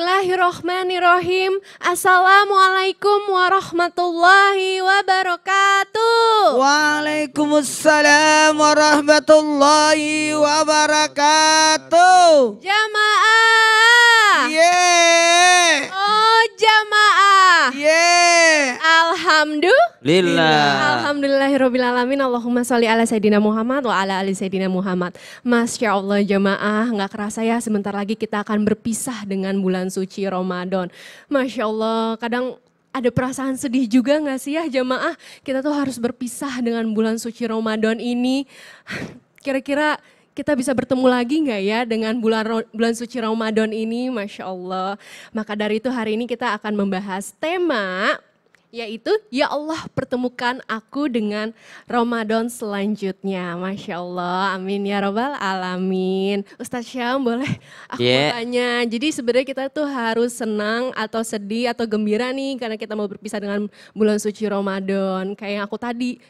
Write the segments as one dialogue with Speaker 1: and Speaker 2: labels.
Speaker 1: Bismillahirrohmanirrohim. Assalamualaikum warahmatullahi wabarakatuh.
Speaker 2: Waalaikumsalam warahmatullahi wabarakatuh.
Speaker 1: Jamaah.
Speaker 2: Yeah.
Speaker 1: Oh jamaah.
Speaker 2: Yeah.
Speaker 1: Alhamdulillahirrabbilalamin. Allahumma sholli ala Sayyidina Muhammad wa ala ali Sayyidina Muhammad. Masya Allah jamaah, gak kerasa ya sebentar lagi kita akan berpisah dengan bulan suci Ramadan. Masya Allah, kadang ada perasaan sedih juga gak sih ya jamaah? Kita tuh harus berpisah dengan bulan suci Ramadan ini. Kira-kira kita bisa bertemu lagi nggak ya dengan bulan suci Ramadan ini, Masya Allah. Maka dari itu hari ini kita akan membahas tema yaitu ya Allah pertemukan aku dengan Ramadan selanjutnya. Masya Allah, amin ya robbal alamin. Ustadz Syam boleh aku mau tanya, jadi sebenarnya kita tuh harus senang atau sedih atau gembira nih karena kita mau berpisah dengan bulan suci Ramadan. Kayak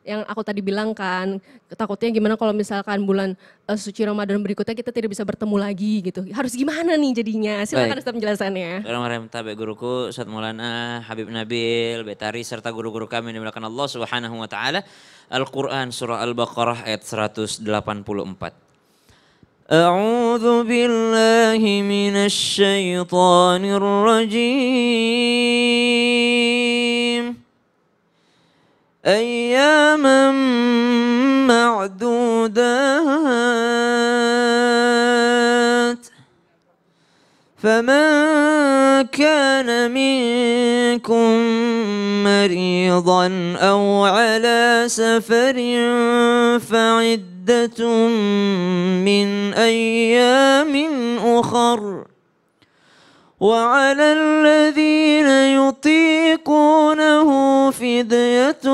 Speaker 1: yang aku tadi bilang kan, takutnya gimana kalau misalkan bulan suci Ramadan berikutnya kita tidak bisa bertemu lagi gitu. Harus gimana nih jadinya? Silakan Ustadz penjelasannya.
Speaker 3: Bismillahirrahmanirrahim. Guruku Ustadz Maulana Habib Nabil Betari serta guru-guru kami yang dimuliakan Allah Subhanahu wa taala. Al-Qur'an surah Al-Baqarah ayat 184. A'udzu billahi minasy syaithanir rajim. Ayyaman ma'dudat. فمن كان منكم مريضا أو على سفر فعدة من أيام أخر وعلى الذين يطيقونه فدية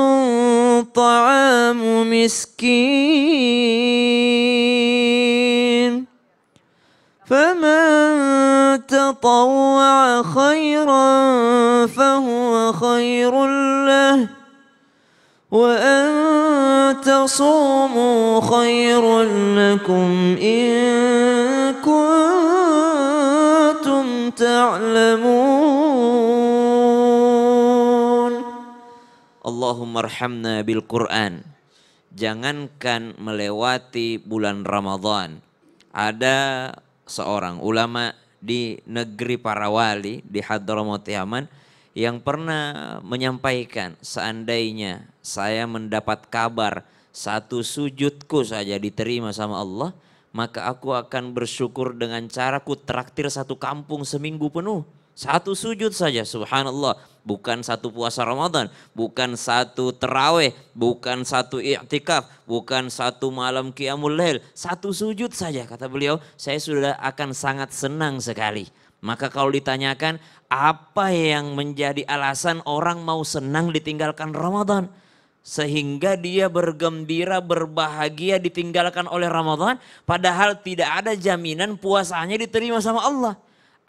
Speaker 3: طعام مسكين فمن تطوع خيرا فهو خير له وأن تصوموا خير لكم إن كنتم تعلمون. اللهم ارحمنا بالقرآن. Jangankan melewati bulan Ramadan. Ada seorang ulama di negeri para wali di Hadramaut Yaman yang pernah menyampaikan, seandainya saya mendapat kabar satu sujudku saja diterima sama Allah, maka aku akan bersyukur dengan cara ku traktir satu kampung seminggu penuh. Satu sujud saja, subhanallah. Bukan satu puasa Ramadan, bukan satu terawih, bukan satu i'tikaf, bukan satu malam qiyamul lail. Satu sujud saja, kata beliau, saya sudah akan sangat senang sekali. Maka kalau ditanyakan apa yang menjadi alasan orang mau senang ditinggalkan Ramadan, sehingga dia bergembira, berbahagia ditinggalkan oleh Ramadan, padahal tidak ada jaminan puasanya diterima sama Allah.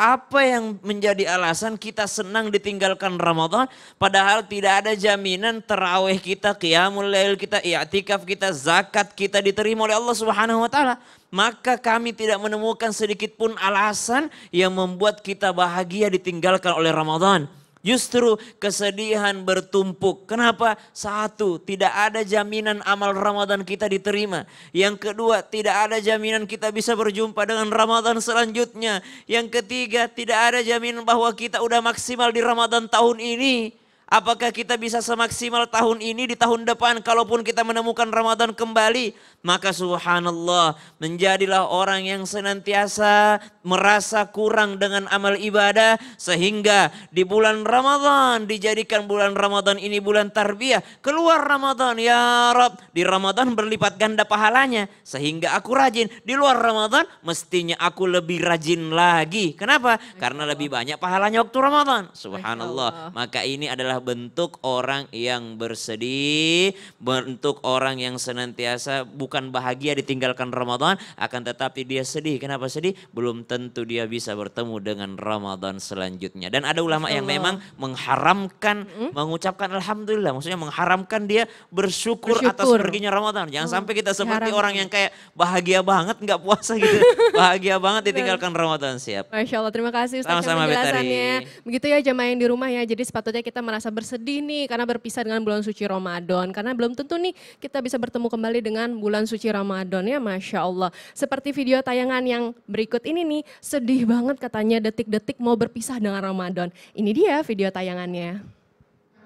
Speaker 3: Apa yang menjadi alasan kita senang ditinggalkan Ramadan padahal tidak ada jaminan terawih kita, qiyamul lail kita, i'tikaf kita, zakat kita diterima oleh Allah Subhanahu wa taala? Maka kami tidak menemukan sedikit pun alasan yang membuat kita bahagia ditinggalkan oleh Ramadan. Justru kesedihan bertumpuk. Kenapa? Satu, tidak ada jaminan amal Ramadan kita diterima. Yang kedua, tidak ada jaminan kita bisa berjumpa dengan Ramadan selanjutnya. Yang ketiga, tidak ada jaminan bahwa kita udah maksimal di Ramadan tahun ini. Apakah kita bisa semaksimal tahun ini di tahun depan kalaupun kita menemukan Ramadan kembali? Maka subhanallah, menjadilah orang yang senantiasa merasa kurang dengan amal ibadah sehingga di bulan Ramadan dijadikan bulan Ramadan ini bulan tarbiyah. Keluar Ramadan, ya Rab, di Ramadan berlipat ganda pahalanya sehingga aku rajin. Di luar Ramadan mestinya aku lebih rajin lagi. Kenapa? Karena lebih banyak pahalanya waktu Ramadan. Subhanallah. Maka ini adalah adalah bentuk orang yang bersedih, bentuk orang yang senantiasa bukan bahagia ditinggalkan Ramadan, akan tetapi dia sedih. Kenapa sedih? Belum tentu dia bisa bertemu dengan Ramadan selanjutnya. Dan ada ulama yang memang mengharamkan mengucapkan alhamdulillah, maksudnya mengharamkan dia bersyukur atas perginya Ramadan. Jangan sampai kita seperti orang yang kayak bahagia banget nggak puasa gitu. Bahagia banget ditinggalkan Ramadan. Siap.
Speaker 1: Masya Allah, terima kasih Ustaz
Speaker 3: Sama-sama,
Speaker 1: penjelasannya. Begitu ya jemaah yang di rumah ya, jadi sepatutnya kita merasa bersedih nih karena berpisah dengan bulan suci Ramadan. Karena belum tentu nih kita bisa bertemu kembali dengan bulan suci Ramadan ya, Masya Allah. Seperti video tayangan yang berikut ini nih, sedih banget katanya detik-detik mau berpisah dengan Ramadan. Ini dia video tayangannya.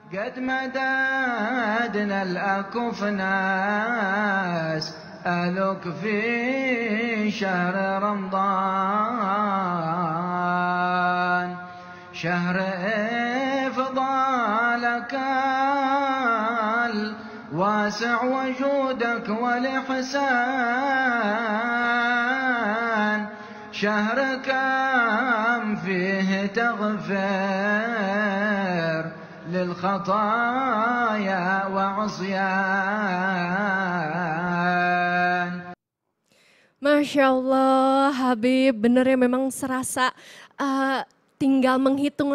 Speaker 4: قد مدادنا الأكف ناس أهلك في شهر رمضان شهر إفضالك الواسع وجودك والإحسان شهر كم فيه تغفر للخطايا وعصيان.
Speaker 1: Masya Allah, Habib, bener ya memang serasa tinggal menghitung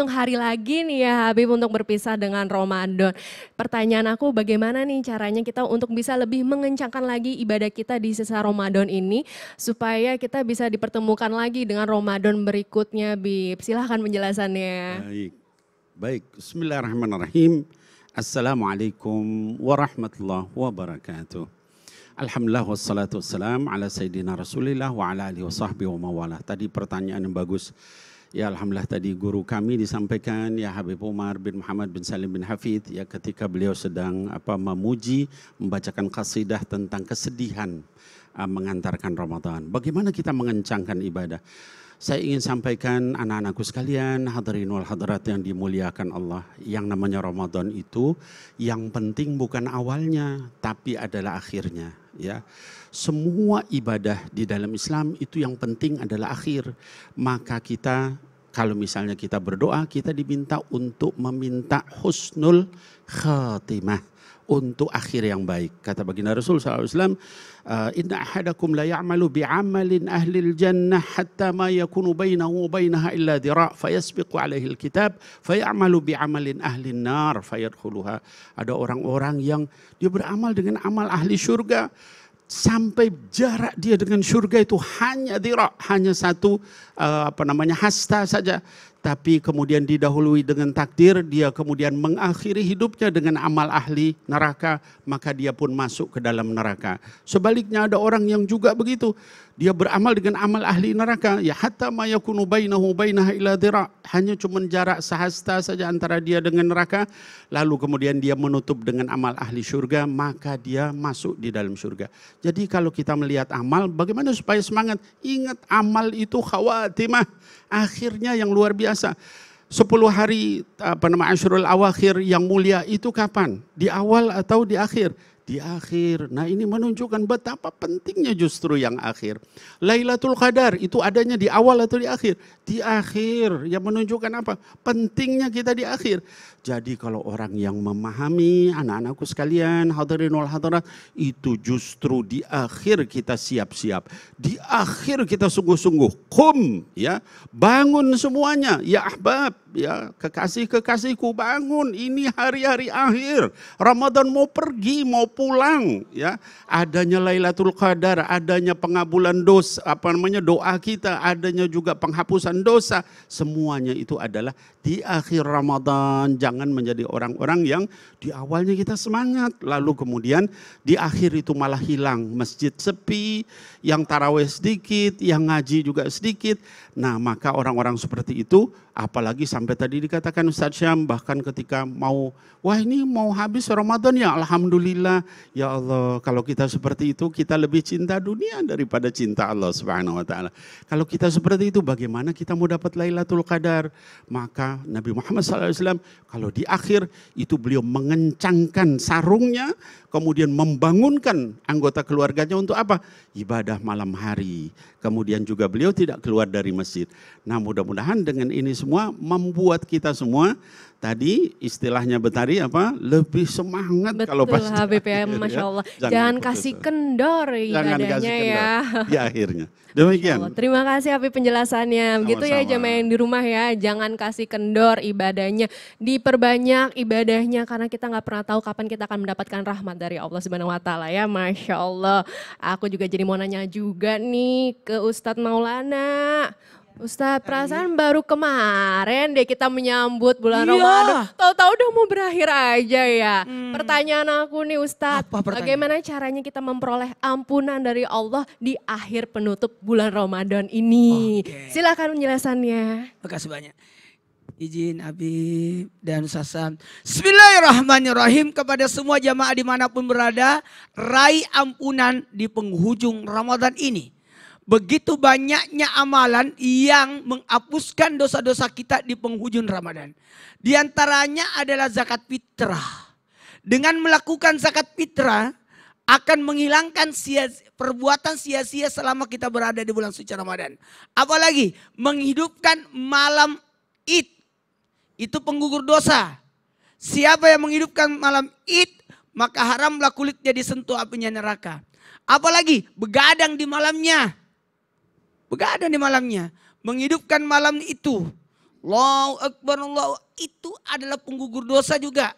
Speaker 1: hari lagi nih ya Habib untuk berpisah dengan Ramadan. Pertanyaan aku, bagaimana nih caranya kita untuk bisa lebih mengencangkan lagi ibadah kita di sisa Ramadan ini supaya kita bisa dipertemukan lagi dengan Ramadan berikutnya, Bib. Silahkan penjelasannya.
Speaker 5: Baik, bismillahirrahmanirrahim. Assalamualaikum warahmatullahi wabarakatuh. Alhamdulillah wassalatu wassalam ala sayyidina Rasulillah wa ala alihi wa sahbihi wa mawalah. Tadi pertanyaan yang bagus. Ya Alhamdulillah tadi guru kami disampaikan ya Habib Umar bin Muhammad bin Salim bin Hafid ya ketika beliau sedang memuji, membacakan qasidah tentang kesedihan mengantarkan Ramadan. Bagaimana kita mengencangkan ibadah? Saya ingin sampaikan anak-anakku sekalian, hadirin wal hadirat yang dimuliakan Allah. Yang namanya Ramadan itu yang penting bukan awalnya, tapi adalah akhirnya. Ya, semua ibadah di dalam Islam itu yang penting adalah akhir. Maka kita, kalau misalnya kita berdoa, kita diminta untuk meminta husnul khatimah. Untuk akhir yang baik. Kata baginda Rasul SAW, inna ahadakum la ya'malu bi'amalin ahlil jannah hatta ma yakunu bainahu wa bainaha illa dira' fayasbiqu alaihi alkitab fayamalu bi'amalin ahlin nar fayadkhuluha. Ada orang-orang yang dia beramal dengan amal ahli syurga sampai jarak dia dengan syurga itu hanya dira', hanya satu hasta saja. Tapi kemudian didahului dengan takdir, dia kemudian mengakhiri hidupnya dengan amal ahli neraka, maka dia pun masuk ke dalam neraka. Sebaliknya ada orang yang juga begitu, dia beramal dengan amal ahli neraka, ya hatta ma yakunu bainahu bainaha illa dira', hanya cuma jarak sehasta saja antara dia dengan neraka, lalu kemudian dia menutup dengan amal ahli surga, maka dia masuk di dalam surga. Jadi kalau kita melihat amal, bagaimana supaya semangat? Ingat amal itu khawatimah, akhirnya yang luar biasa. 10 hari Asyrul Awakhir yang mulia itu kapan? Di awal atau di akhir? Di akhir. Nah ini menunjukkan betapa pentingnya justru yang akhir. Lailatul Qadar itu adanya di awal atau di akhir? Di akhir. Yang menunjukkan apa? Pentingnya kita di akhir. Jadi kalau orang yang memahami, anak-anakku sekalian, hadirin wal hadirat, itu justru di akhir kita siap-siap. Di akhir kita sungguh-sungguh. Qum, ya, bangun semuanya. Ya ahbab, ya, kekasih-kekasihku bangun. Ini hari-hari akhir. Ramadan mau pergi, mau pulang, ya. Adanya Lailatul Qadar, adanya pengabulan dosa, doa kita, adanya juga penghapusan dosa. Semuanya itu adalah di akhir Ramadan. Jangan menjadi orang-orang yang di awalnya kita semangat, lalu kemudian di akhir itu malah hilang. Masjid sepi, yang tarawih sedikit, yang ngaji juga sedikit. Nah maka orang-orang seperti itu, apalagi sampai tadi dikatakan Ustaz Syam, bahkan ketika mau, wah ini mau habis Ramadan ya, Alhamdulillah. Ya Allah, kalau kita seperti itu, kita lebih cinta dunia daripada cinta Allah Subhanahu Wa Taala. Kalau kita seperti itu, bagaimana kita mau dapat Lailatul Qadar? Maka Nabi Muhammad SAW, kalau di akhir itu beliau mengencangkan sarungnya, kemudian membangunkan anggota keluarganya untuk apa? Ibadah malam hari. Kemudian juga beliau tidak keluar dari masjid. Nah mudah-mudahan dengan ini semua membuat kita semua tadi istilahnya Betari apa? Lebih semangat kalau
Speaker 1: Betul
Speaker 5: pas
Speaker 1: Habib ya,
Speaker 5: akhir
Speaker 1: Masya Allah.
Speaker 5: Jangan
Speaker 1: Jangan
Speaker 5: putus
Speaker 1: kasih
Speaker 5: asa.
Speaker 1: kendor
Speaker 5: Jangan kasih
Speaker 1: ibadahnya
Speaker 5: kendor
Speaker 1: ya.
Speaker 5: di akhirnya. Demikian.
Speaker 1: Allah. Terima kasih Habib penjelasannya. Begitu ya
Speaker 5: Sama-sama.
Speaker 1: jamaah yang di rumah ya, jangan kasih kendor ibadahnya, diperbanyak ibadahnya karena kita nggak pernah tahu kapan kita akan mendapatkan rahmat dari Allah Subhanahu Wa Taala ya, Masya Allah. Aku juga jadi mau nanya juga nih ke Ustadz Maulana. Ustadz, perasaan baru kemarin deh kita menyambut bulan
Speaker 2: Iya.
Speaker 1: Ramadan. Tahu-tahu udah mau berakhir aja ya. Pertanyaan aku nih Ustadz,
Speaker 2: Apa pertanyaan?
Speaker 1: bagaimana caranya kita memperoleh ampunan dari Allah di akhir penutup bulan Ramadan ini?
Speaker 2: Oke.
Speaker 1: Silakan penjelasannya.
Speaker 2: Makasih banyak. Izin Habib dan Sasan. Bismillahirrahmanirrahim kepada semua jamaah dimanapun berada. Raih ampunan di penghujung Ramadan ini. Begitu banyaknya amalan yang menghapuskan dosa-dosa kita di penghujung Ramadan. Di antaranya adalah zakat fitrah. Dengan melakukan zakat fitrah akan menghilangkan perbuatan sia-sia selama kita berada di bulan suci Ramadan. Apalagi menghidupkan malam Id. Itu penggugur dosa. Siapa yang menghidupkan malam Id, maka haramlah kulitnya disentuh apinya neraka. Apalagi begadang di malamnya. Begadang di malamnya. Menghidupkan malam itu. Allahu Akbar, Allah itu adalah penggugur dosa juga.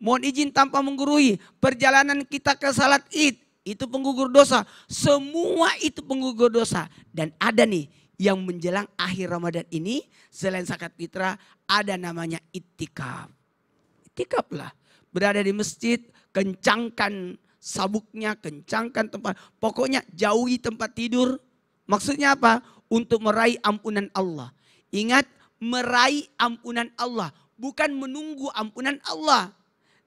Speaker 2: Mohon izin tanpa menggurui. Perjalanan kita ke salat Id. Itu penggugur dosa. Semua itu penggugur dosa. Dan ada nih yang menjelang akhir Ramadan ini. Selain zakat fitrah ada namanya itikaf. Itikaf lah. Berada di masjid. Kencangkan sabuknya. Kencangkan tempat. Pokoknya jauhi tempat tidur. Maksudnya apa? Untuk meraih ampunan Allah. Ingat, meraih ampunan Allah. Bukan menunggu ampunan Allah.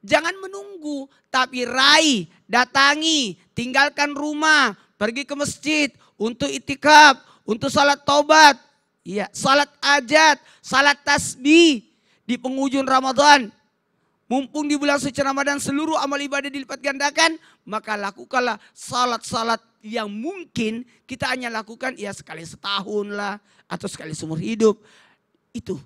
Speaker 2: Jangan menunggu, tapi raih, datangi, tinggalkan rumah, pergi ke masjid untuk itikaf, untuk salat taubat, ya, salat ajat, salat tasbih di penghujung Ramadan. Mumpung di bulan suci Ramadan seluruh amal ibadah dilipat gandakan, maka lakukanlah salat-salat yang mungkin kita hanya lakukan ya sekali setahun lah atau sekali seumur hidup. Itu.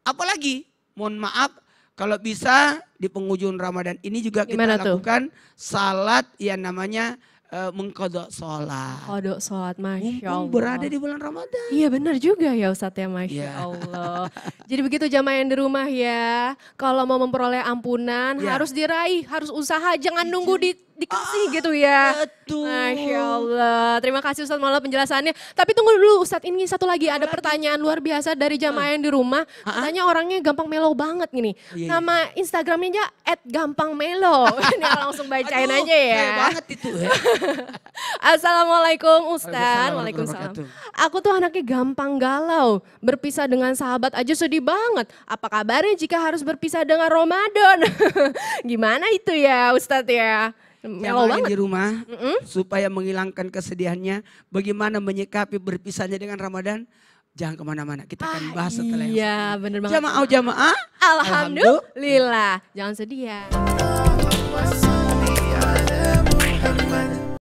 Speaker 2: Apalagi mohon maaf kalau bisa di penghujung Ramadan ini juga
Speaker 1: Gimana
Speaker 2: kita
Speaker 1: tuh?
Speaker 2: lakukan salat yang namanya mengqadha sholat.
Speaker 1: Kodok sholat, Masya
Speaker 2: Mumpung
Speaker 1: Allah.
Speaker 2: berada di bulan Ramadan.
Speaker 1: Iya benar juga ya Ustadz ya, Masya
Speaker 2: Ya.
Speaker 1: Allah. Jadi begitu jamaah yang di rumah ya, kalau mau memperoleh ampunan
Speaker 2: Ya.
Speaker 1: harus diraih, harus usaha, jangan nunggu dikasih gitu ya.
Speaker 2: Betul.
Speaker 1: Masya Allah. Terima kasih Ustadz Maulana penjelasannya. Tapi tunggu dulu Ustadz, ini satu lagi ada pertanyaan luar biasa dari jamaah yang di rumah. Katanya orangnya gampang melo banget gini.
Speaker 2: Iya,
Speaker 1: Nama Instagramnya aja @gampangmelo. Ini langsung bacain
Speaker 2: Aduh,
Speaker 1: aja ya.
Speaker 2: keren banget itu ya.
Speaker 1: Assalamualaikum Ustadz.
Speaker 2: Waalaikumsalam
Speaker 1: Waalaikumsalam.
Speaker 2: warahmatullahi
Speaker 1: Aku tuh anaknya gampang galau. Berpisah dengan sahabat aja sedih banget. Apa kabarnya jika harus berpisah dengan Ramadan? Gimana itu ya Ustadz ya? Melo
Speaker 2: Jamaah yang
Speaker 1: banget.
Speaker 2: di rumah supaya menghilangkan kesedihannya, bagaimana menyikapi berpisahnya dengan Ramadan, jangan kemana-mana. Kita akan bahas setelah yang
Speaker 1: Iya bener banget.
Speaker 2: jamaah.
Speaker 1: Alhamdulillah. Jangan sedih ya.
Speaker 6: اللهم صل على محمد